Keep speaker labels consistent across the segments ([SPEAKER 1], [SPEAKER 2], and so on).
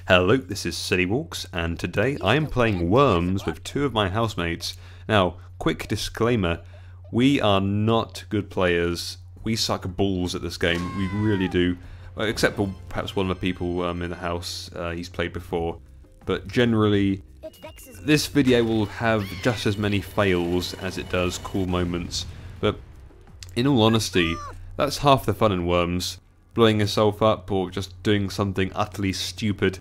[SPEAKER 1] Hello, this is Citywalks, and today I am playing Worms with two of my housemates. Now, quick disclaimer, we are not good players. We suck balls at this game, we really do. Except for perhaps one of the people in the house, he's played before. But generally, this video will have just as many fails as it does cool moments. But in all honesty, that's half the fun in Worms. Blowing yourself up or just doing something utterly stupid.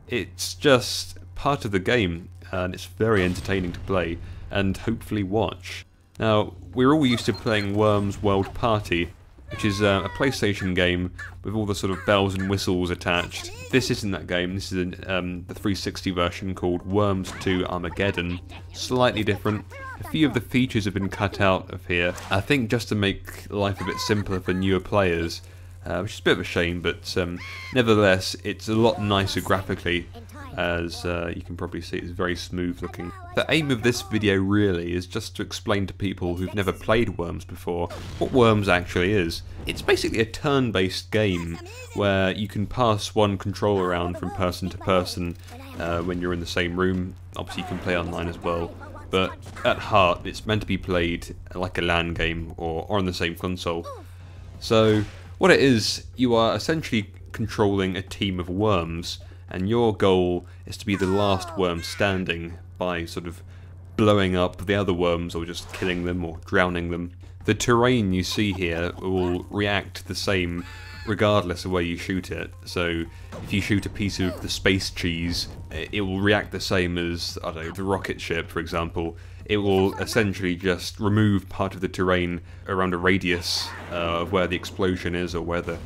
[SPEAKER 1] It's just part of the game, and it's very entertaining to play and hopefully watch. Now, we're all used to playing Worms World Party, which is a PlayStation game with all the sort of bells and whistles attached. This isn't that game, this is the 360 version called Worms 2 Armageddon. Slightly different. A few of the features have been cut out of here, I think just to make life a bit simpler for newer players. Which is a bit of a shame, but nevertheless, it's a lot nicer graphically, as you can probably see. It's very smooth looking. The aim of this video really is just to explain to people who've never played Worms before what Worms actually is. It's basically a turn-based game where you can pass one controller around from person to person when you're in the same room. Obviously you can play online as well, but at heart it's meant to be played like a LAN game or on the same console. So what it is, you are essentially controlling a team of worms, and your goal is to be the last worm standing by sort of blowing up the other worms or just killing them or drowning them. The terrain you see here will react the same regardless of where you shoot it. So if you shoot a piece of the space cheese, it will react the same as, I don't know, the rocket ship, for example. It will essentially just remove part of the terrain around a radius of where the explosion is or where the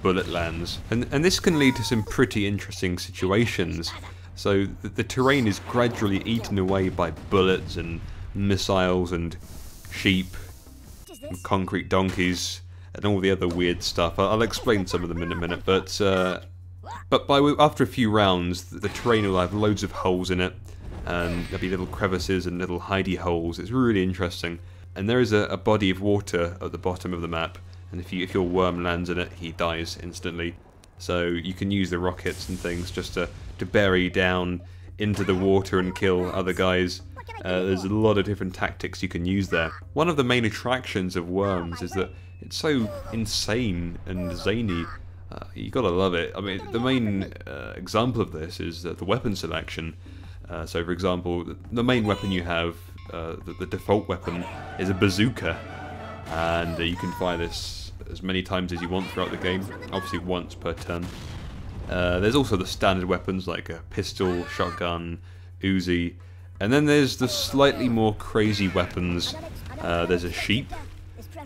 [SPEAKER 1] bullet lands. And this can lead to some pretty interesting situations. So the terrain is gradually eaten away by bullets and missiles and sheep and concrete donkeys and all the other weird stuff. I'll explain some of them in a minute, but after a few rounds, the terrain will have loads of holes in it, and there'll be little crevices and little hidey holes. It's really interesting. And there is a body of water at the bottom of the map, and if your worm lands in it, he dies instantly. So you can use the rockets and things just to bury down into the water and kill other guys. There's a lot of different tactics you can use there. One of the main attractions of Worms is that it's so insane and zany. You gotta love it. I mean, the main example of this is the weapon selection. So for example, the main weapon you have, the default weapon, is a bazooka, and you can fire this as many times as you want throughout the game, obviously once per turn. There's also the standard weapons like a pistol, shotgun, Uzi, and then there's the slightly more crazy weapons. There's a sheep,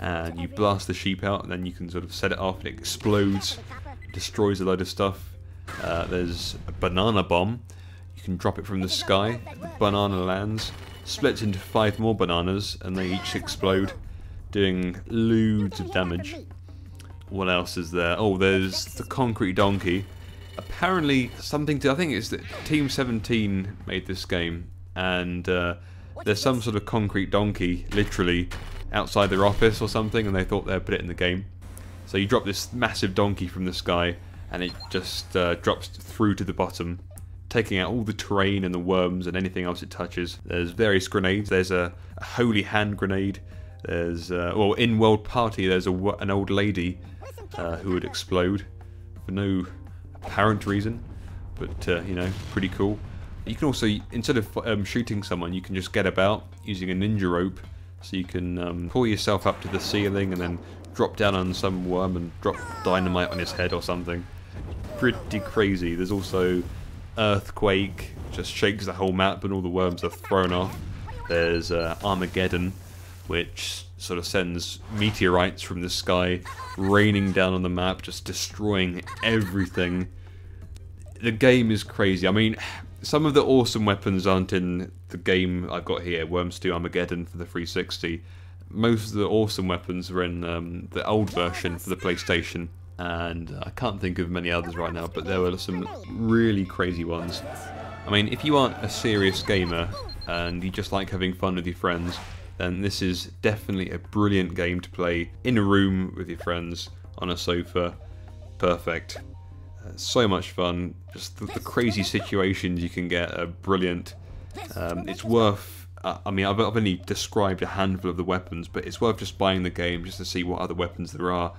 [SPEAKER 1] and you blast the sheep out, and then you can sort of set it off, and it explodes, destroys a load of stuff. There's a banana bomb. You can drop it from the sky, the banana lands, splits into 5 more bananas, and they each explode, doing loads of damage. What else is there? Oh, there's the concrete donkey. Apparently something to, I think it's that Team 17 made this game, and there's some sort of concrete donkey literally outside their office or something, and they thought they'd put it in the game. So you drop this massive donkey from the sky, and it just drops through to the bottom, taking out all the terrain and the worms and anything else it touches. There's various grenades. There's a holy hand grenade. There's, well, in World Party there's an old lady who would explode for no apparent reason, but you know, pretty cool. You can also, instead of shooting someone, you can just get about using a ninja rope, so you can pull yourself up to the ceiling and then drop down on some worm and drop dynamite on his head or something. Pretty crazy. There's also earthquake, just shakes the whole map and all the worms are thrown off. There's Armageddon, which sort of sends meteorites from the sky raining down on the map, just destroying everything. The game is crazy. I mean, some of the awesome weapons aren't in the game I've got here, Worms 2 Armageddon for the 360. Most of the awesome weapons are in the old version for the PlayStation, and I can't think of many others right now, but there were some really crazy ones. I mean, if you aren't a serious gamer and you just like having fun with your friends, then this is definitely a brilliant game to play in a room with your friends on a sofa. Perfect. So much fun. Just the crazy situations you can get are brilliant. It's worth... I mean, I've only described a handful of the weapons, but it's worth just buying the game just to see what other weapons there are.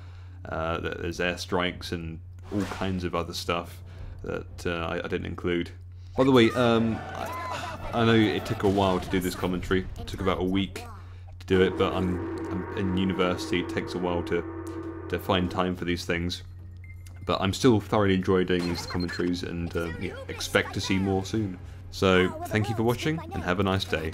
[SPEAKER 1] There's airstrikes and all kinds of other stuff that I didn't include. By the way, I know it took a while to do this commentary. It took about a week to do it, but I'm in university. It takes a while to find time for these things. But I'm still thoroughly enjoying doing these commentaries, and yeah, expect to see more soon. So, thank you for watching, and have a nice day.